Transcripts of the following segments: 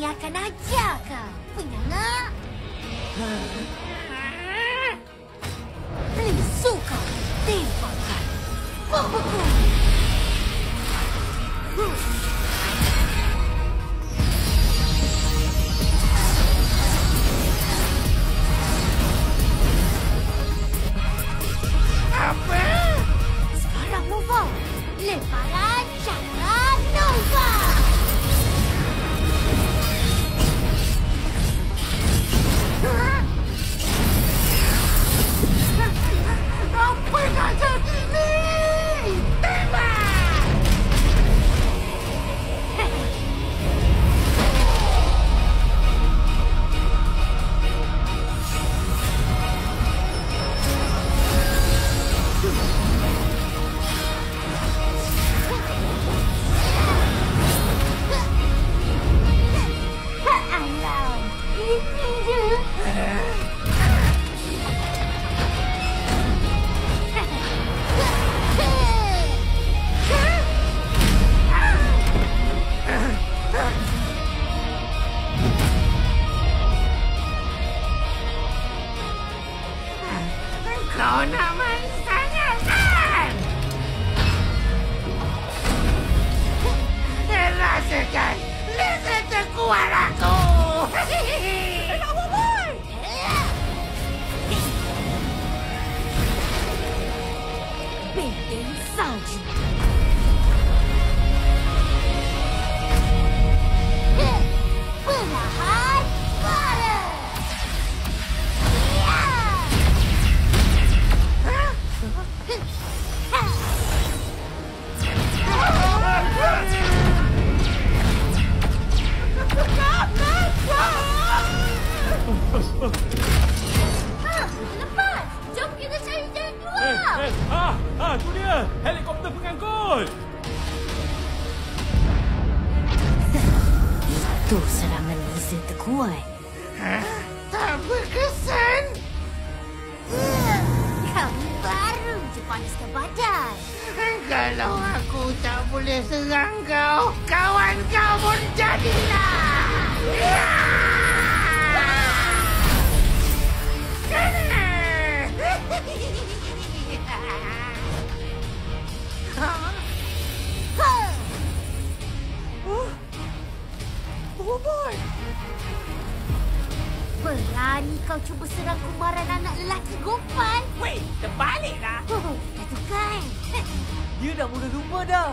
Ini akan ajar kau. Penyangak. Lisu kau. Tembakan. Bombaku. Apa? Sekarang Nova. Lemparan cakra Nova. Apa nak jadi ni? Tembak! Alam. Ini dia. Kau nak main sangat kan? Rasakan lezat terkuat aku. Benteng salju. Perlahan bara. Lepas! Jom kita cari jalan keluar! Tu dia! Helikopter pengangkut! Itu serangan laser terkuat. Tak berkesan. Kami baru je panaskan badan. Kalau aku tak boleh serang kau, kawan kau pun jadilah. Oh boy! Berani kau cuba serang kumaran anak lelaki Gopal? Weh, terbaliklah! Itu kan? Dia dah mula lupa dah.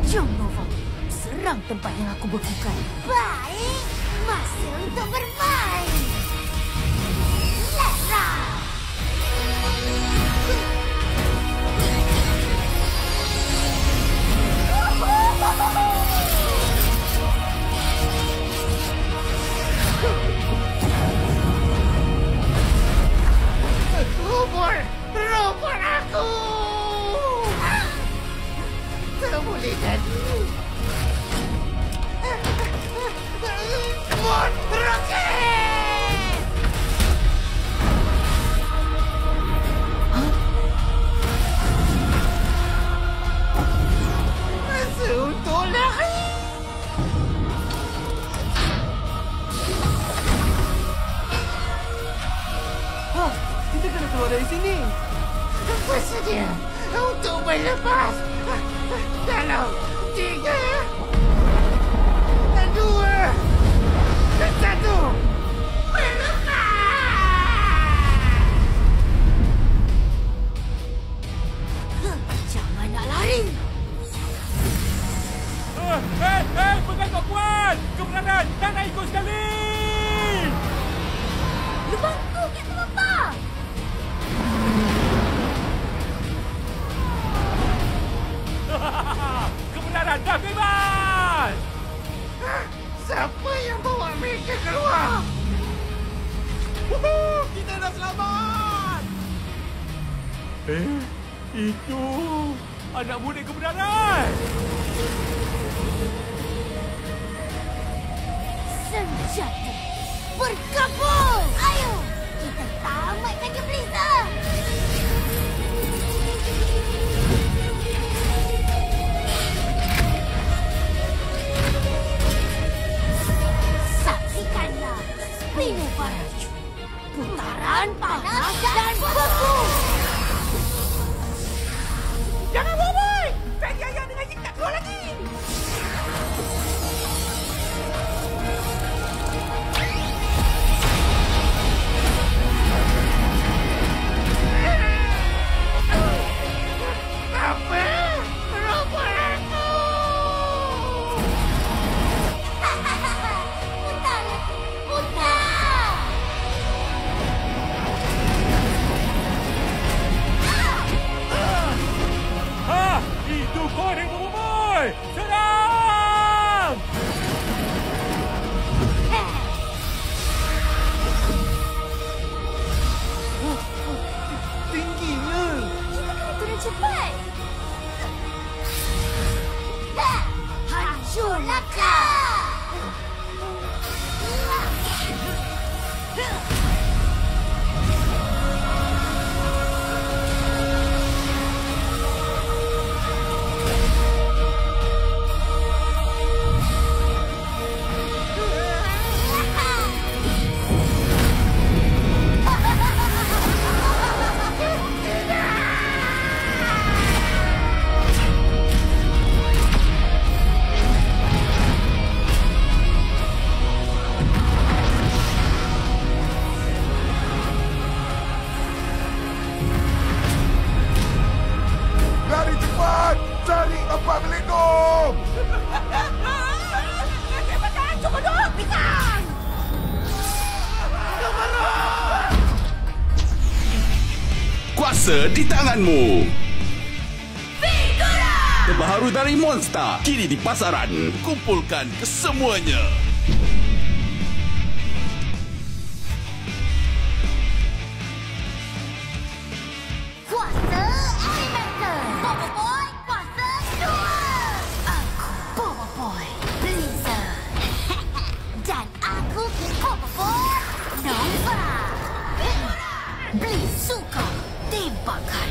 Jom Nova, serang tempat yang aku bekukan. Baik, masa untuk bermain. Let's run! Robot aku! Tak boleh jadi. Mod roket! Masa untuk lari! Kita kena keluar dari sini. Bersedia untuk berlepas. Dalam 3, 2, 1. Berlepas! Jangan nak lari. Pengangkut kuat! Kebenaran, tak nak ikut sekali! Lubangku, Kapten Nova. Kebenaran dah bebas! Siapa yang bawa mereka keluar? Kita dah selamat! Itu anak murid kebenaran! Senjata bergabung! Ayo, kita tamatkan dia Blizzard! Putaran panas dan beku. Jangan boboy! Tadi ayah dengan Jin tak keluar lagi. Apa? Robot aku! Putar lagi. Putar. Itu korek boboy! Serang! Tingginya! Kita kena turun cepat. Hancurlah kau! Lari cepat! Cari tempat berlindung! Kuasa di tanganmu. Terbaru dari Monster, kini di pasaran. Kumpulkan kesemuanya. Kuasa Elemental. Bobo Boy, kuasa 2. Aku Bobo Boy Blizzard. Dan aku Bobo Boy Nova. Blizz suka tembakan.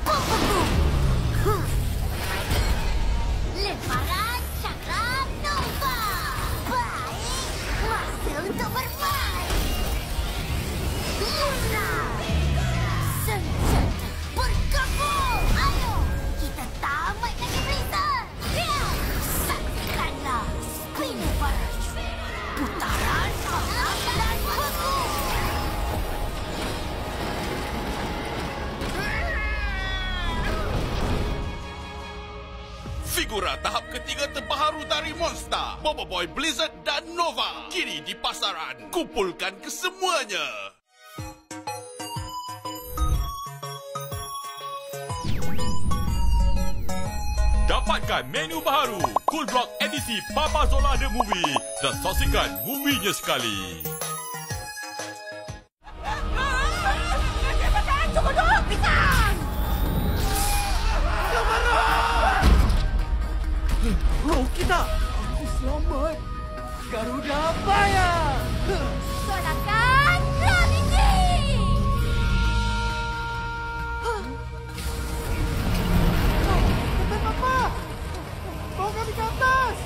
Bobo Boom. Lemparan cakram Nova. Baik, masa untuk bermain. Luna. Senjata bergabung. Ayo, kita tamat lagi Blizzard. Saksikanlah Spinnerburst. Putaran panas dan beku. Figura tahap ketiga terbaru dari Monster, Bobo Boy Blizzard dan Nova. Kini di pasaran. Kumpulkan kesemuanya. Dapatkan menu baru Cool Block edisi Papa Zola The Movie dan saksikan movie-nya sekali. Oh, kita! Aku selamat! Garuda Maya! Sonakan Gravity! Kapten apa? Bawa kami ke atas!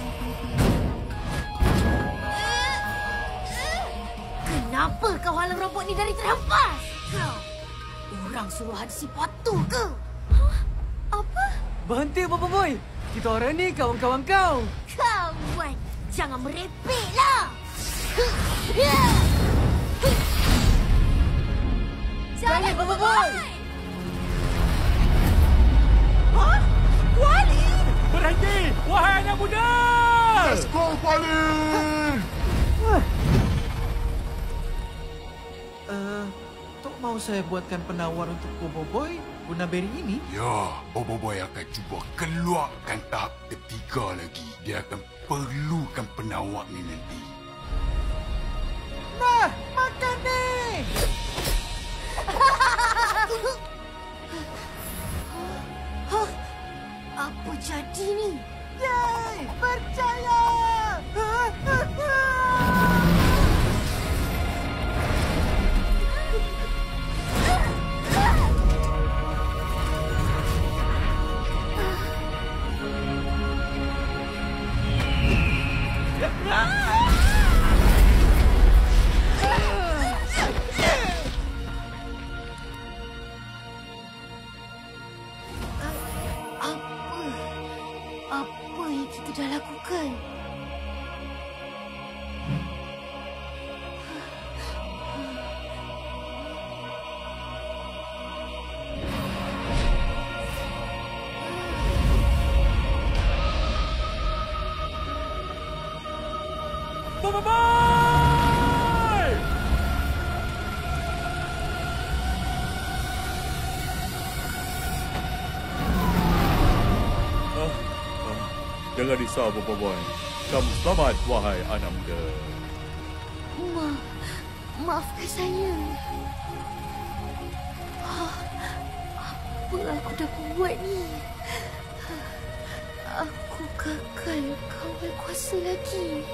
Kenapa kau halang robot ni dari terhempas? Kau, orang suruhan si Patu ke? Apa? Berhenti, Bobo Boy! Kita orang ni kawan-kawan kau! Kawan, jangan merepeklah! Balik, Bobo Boy! Hah? Wali! Berhenti! Wahai anak muda! Let's go, Wali! Tok mau saya buatkan penawar untuk Bobo Boy guna beri ini? Ya, Bobo Boy akan cuba keluarkan tahap ketiga lagi. Dia akan perlukan penawar ni nanti. Nah, makan ni! Hah? Apa jadi ni? Yeay! Percaya! yang kita dah lakukan? Jangan risau, Boboiboy. Kamu selamat, wahai anak muda. Maafkan saya. Apa aku dah buat ni? Aku gagal kawal kuasa lagi.